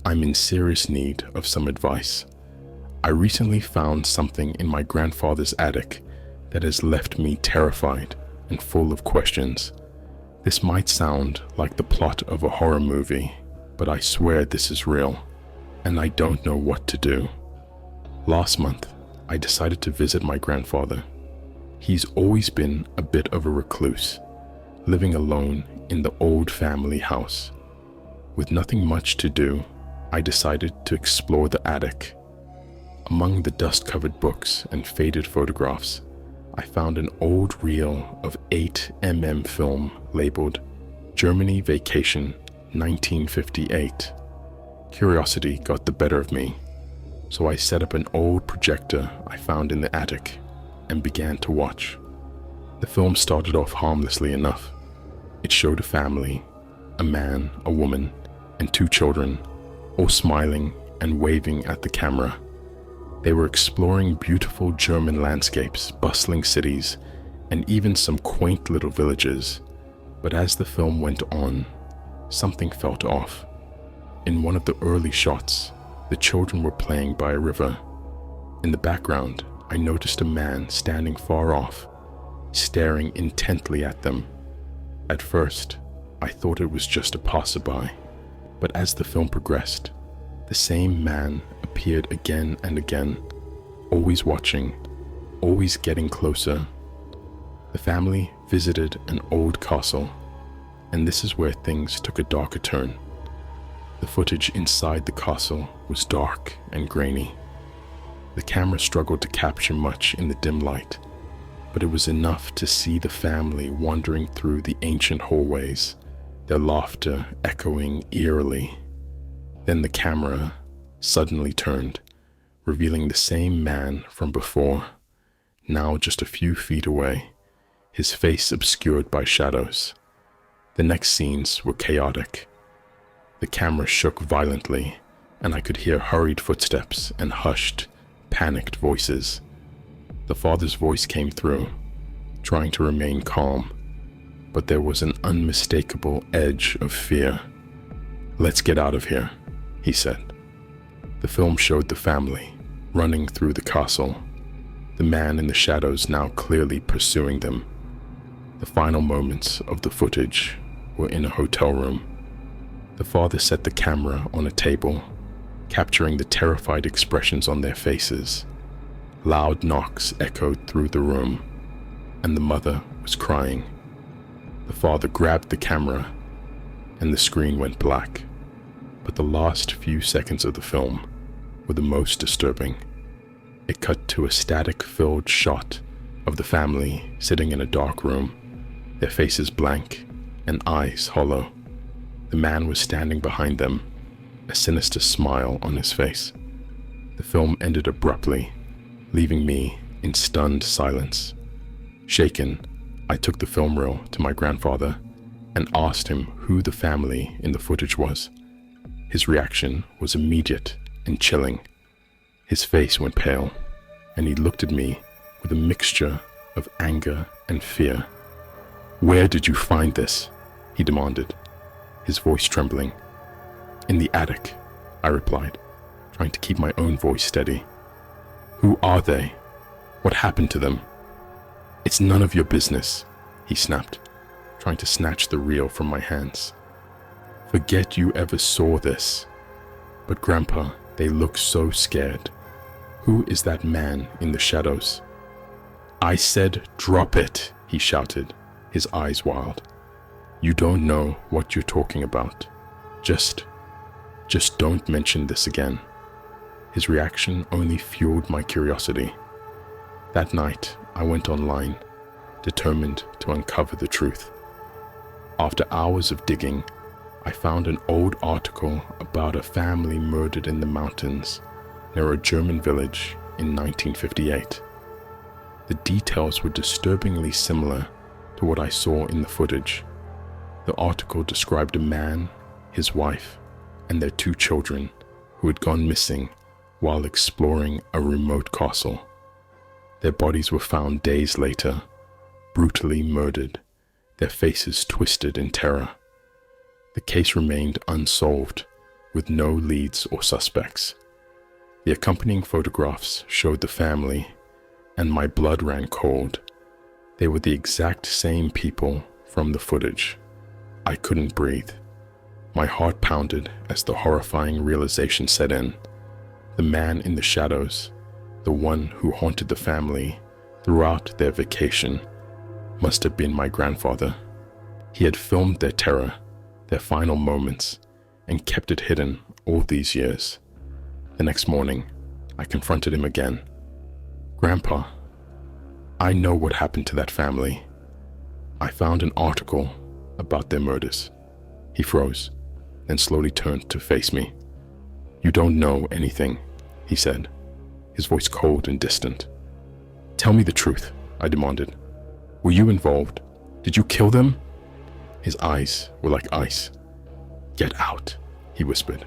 I'm in serious need of some advice. I recently found something in my grandfather's attic that has left me terrified and full of questions. This might sound like the plot of a horror movie, but I swear this is real, and I don't know what to do. Last month, I decided to visit my grandfather. He's always been a bit of a recluse, living alone in the old family house. With nothing much to do, I decided to explore the attic. Among the dust-covered books and faded photographs, I found an old reel of 8mm film labeled Germany Vacation 1958. Curiosity got the better of me, so I set up an old projector I found in the attic and began to watch. The film started off harmlessly enough. It showed a family, a man, a woman, and 2 children, all smiling and waving at the camera. They were exploring beautiful German landscapes, bustling cities, and even some quaint little villages. But as the film went on, something felt off. In one of the early shots, the children were playing by a river. In the background, I noticed a man standing far off, staring intently at them. At first, I thought it was just a passerby, but as the film progressed, the same man appeared again and again, always watching, always getting closer. The family visited an old castle, and this is where things took a darker turn. The footage inside the castle was dark and grainy. The camera struggled to capture much in the dim light, but it was enough to see the family wandering through the ancient hallways, their laughter echoing eerily. Then the camera suddenly turned, revealing the same man from before, now just a few feet away, his face obscured by shadows. The next scenes were chaotic. The camera shook violently, and I could hear hurried footsteps and hushed, panicked voices. The father's voice came through, trying to remain calm, but there was an unmistakable edge of fear. "Let's get out of here," he said. The film showed the family running through the castle, the man in the shadows now clearly pursuing them. The final moments of the footage were in a hotel room. The father set the camera on a table, capturing the terrified expressions on their faces. Loud knocks echoed through the room, and the mother was crying. The father grabbed the camera, and the screen went black. But the last few seconds of the film were the most disturbing. It cut to a static-filled shot of the family sitting in a dark room, their faces blank and eyes hollow. The man was standing behind them, a sinister smile on his face. The film ended abruptly, leaving me in stunned silence. Shaken, I took the film reel to my grandfather and asked him who the family in the footage was. His reaction was immediate and chilling. His face went pale, and he looked at me with a mixture of anger and fear. "Where did you find this?" he demanded, his voice trembling. "In the attic," I replied, trying to keep my own voice steady. "Who are they? What happened to them?" "It's none of your business," he snapped, trying to snatch the reel from my hands. "Forget you ever saw this." "But Grandpa, they look so scared. Who is that man in the shadows?" "I said drop it," he shouted, his eyes wild. "You don't know what you're talking about. Just don't mention this again." His reaction only fueled my curiosity. That night, I went online, determined to uncover the truth. After hours of digging, I found an old article about a family murdered in the mountains near a German village in 1958. The details were disturbingly similar to what I saw in the footage. The article described a man, his wife, and their 2 children who had gone missing while exploring a remote castle. Their bodies were found days later, brutally murdered, their faces twisted in terror. The case remained unsolved, with no leads or suspects. The accompanying photographs showed the family, and my blood ran cold. They were the exact same people from the footage. I couldn't breathe. My heart pounded as the horrifying realization set in. The man in the shadows, the one who haunted the family throughout their vacation, must have been my grandfather. He had filmed their terror, their final moments, and kept it hidden all these years. The next morning, I confronted him again. "Grandpa, I know what happened to that family. I found an article about their murders." He froze, then slowly turned to face me. "You don't know anything," he said, his voice cold and distant. "Tell me the truth," I demanded. "Were you involved? Did you kill them?" His eyes were like ice. "Get out," he whispered.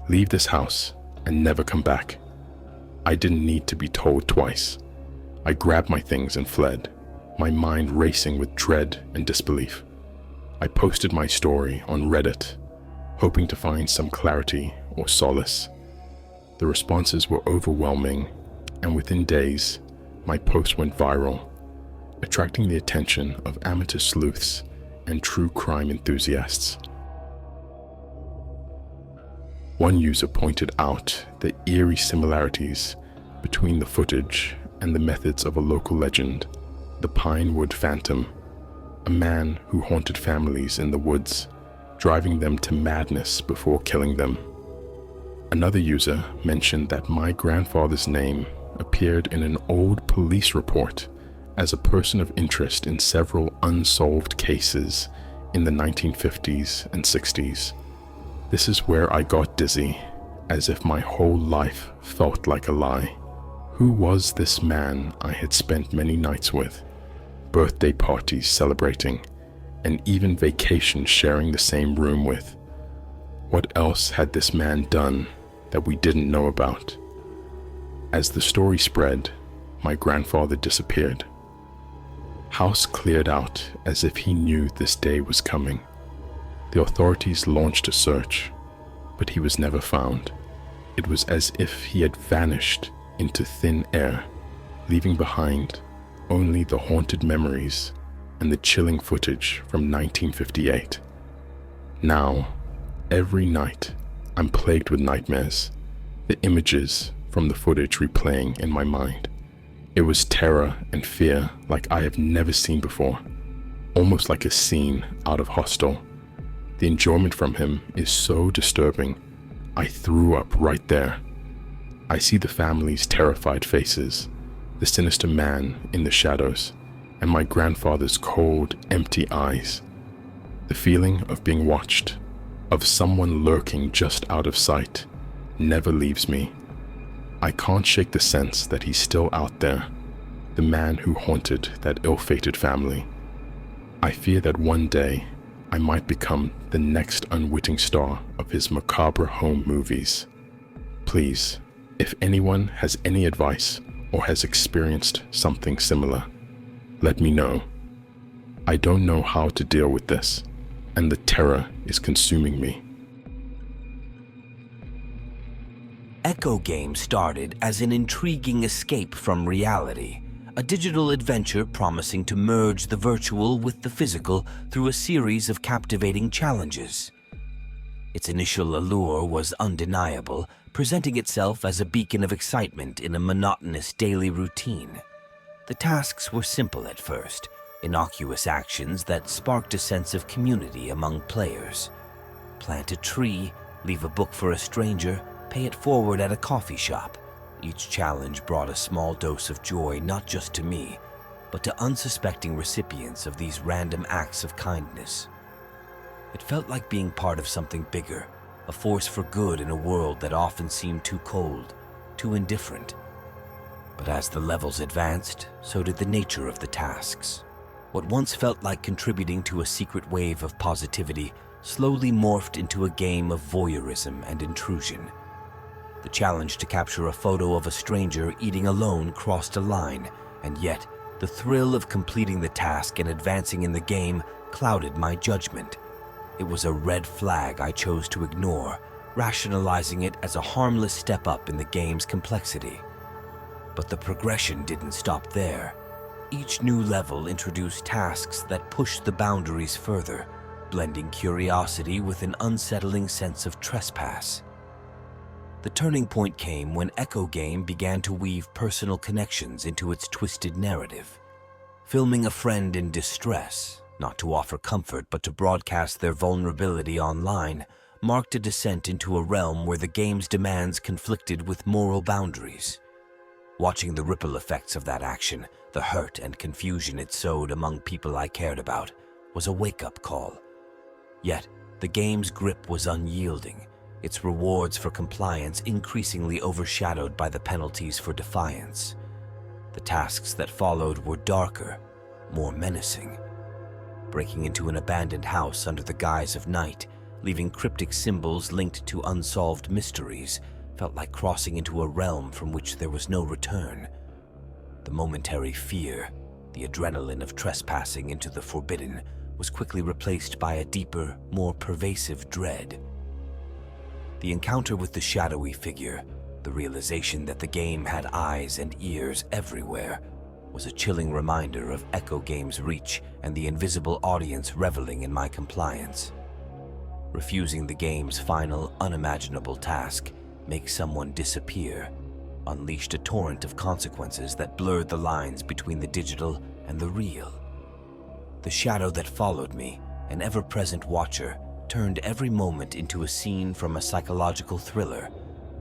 "Leave this house and never come back." I didn't need to be told twice. I grabbed my things and fled, my mind racing with dread and disbelief. I posted my story on Reddit, hoping to find some clarity or solace. The responses were overwhelming, and within days, my post went viral, attracting the attention of amateur sleuths and true crime enthusiasts. One user pointed out the eerie similarities between the footage and the methods of a local legend, the Pinewood Phantom, a man who haunted families in the woods, driving them to madness before killing them. Another user mentioned that my grandfather's name appeared in an old police report as a person of interest in several unsolved cases in the 1950s and 60s. This is where I got dizzy, as if my whole life felt like a lie. Who was this man I had spent many nights with, birthday parties celebrating, and even vacations sharing the same room with? What else had this man done that we didn't know about? As the story spread, my grandfather disappeared. House cleared out as if he knew this day was coming. The authorities launched a search, but he was never found. It was as if he had vanished into thin air, leaving behind only the haunted memories and the chilling footage from 1958. Now, every night, I'm plagued with nightmares, the images from the footage replaying in my mind. It was terror and fear like I have never seen before, almost like a scene out of Hostel. The enjoyment from him is so disturbing, I threw up right there. I see the family's terrified faces, the sinister man in the shadows, and my grandfather's cold, empty eyes. The feeling of being watched, of someone lurking just out of sight, never leaves me. I can't shake the sense that he's still out there, the man who haunted that ill-fated family. I fear that one day I might become the next unwitting star of his macabre home movies. Please, if anyone has any advice or has experienced something similar, let me know. I don't know how to deal with this, and the terror is consuming me. Echo Game started as an intriguing escape from reality, a digital adventure promising to merge the virtual with the physical through a series of captivating challenges. Its initial allure was undeniable, presenting itself as a beacon of excitement in a monotonous daily routine. The tasks were simple at first, innocuous actions that sparked a sense of community among players. Plant a tree, leave a book for a stranger, pay it forward at a coffee shop. Each challenge brought a small dose of joy not just to me, but to unsuspecting recipients of these random acts of kindness. It felt like being part of something bigger, a force for good in a world that often seemed too cold, too indifferent. But as the levels advanced, so did the nature of the tasks. What once felt like contributing to a secret wave of positivity slowly morphed into a game of voyeurism and intrusion. The challenge to capture a photo of a stranger eating alone crossed a line, and yet the thrill of completing the task and advancing in the game clouded my judgment. It was a red flag I chose to ignore, rationalizing it as a harmless step up in the game's complexity. But the progression didn't stop there. Each new level introduced tasks that pushed the boundaries further, blending curiosity with an unsettling sense of trespass. The turning point came when Echo Game began to weave personal connections into its twisted narrative. Filming a friend in distress, not to offer comfort but to broadcast their vulnerability online, marked a descent into a realm where the game's demands conflicted with moral boundaries. Watching the ripple effects of that action, the hurt and confusion it sowed among people I cared about, was a wake-up call. Yet, the game's grip was unyielding, its rewards for compliance increasingly overshadowed by the penalties for defiance. The tasks that followed were darker, more menacing. Breaking into an abandoned house under the guise of night, leaving cryptic symbols linked to unsolved mysteries, felt like crossing into a realm from which there was no return. The momentary fear, the adrenaline of trespassing into the forbidden, was quickly replaced by a deeper, more pervasive dread. The encounter with the shadowy figure, the realization that the game had eyes and ears everywhere, was a chilling reminder of Echo Game's reach and the invisible audience reveling in my compliance. Refusing the game's final, unimaginable task, make someone disappear, unleashed a torrent of consequences that blurred the lines between the digital and the real. The shadow that followed me, an ever-present watcher, turned every moment into a scene from a psychological thriller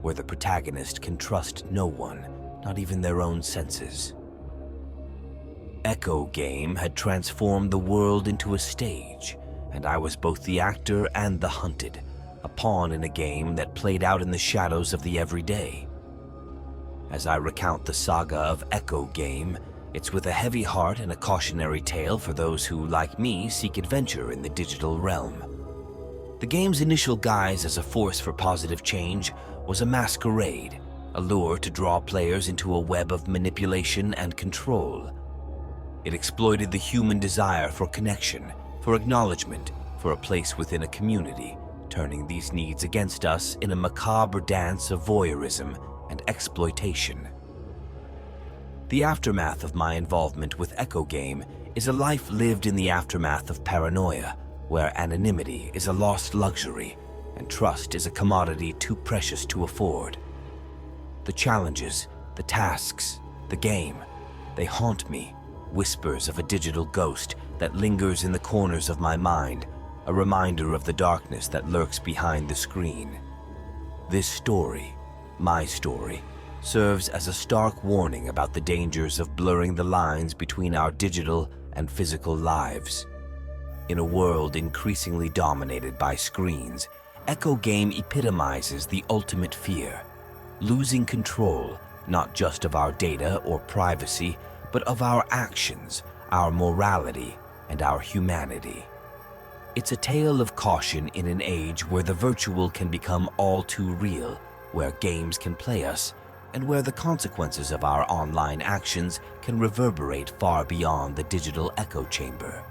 where the protagonist can trust no one, not even their own senses. Echo Game had transformed the world into a stage, and I was both the actor and the hunted, a pawn in a game that played out in the shadows of the everyday. As I recount the saga of Echo Game, it's with a heavy heart and a cautionary tale for those who, like me, seek adventure in the digital realm. The game's initial guise as a force for positive change was a masquerade, a lure to draw players into a web of manipulation and control. It exploited the human desire for connection, for acknowledgement, for a place within a community, turning these needs against us in a macabre dance of voyeurism and exploitation. The aftermath of my involvement with Echo Game is a life lived in the aftermath of paranoia, where anonymity is a lost luxury and trust is a commodity too precious to afford. The challenges, the tasks, the game, they haunt me, whispers of a digital ghost that lingers in the corners of my mind, a reminder of the darkness that lurks behind the screen. This story, my story, serves as a stark warning about the dangers of blurring the lines between our digital and physical lives. In a world increasingly dominated by screens, Echo Game epitomizes the ultimate fear, losing control not just of our data or privacy, but of our actions, our morality, and our humanity. It's a tale of caution in an age where the virtual can become all too real, where games can play us, and where the consequences of our online actions can reverberate far beyond the digital echo chamber.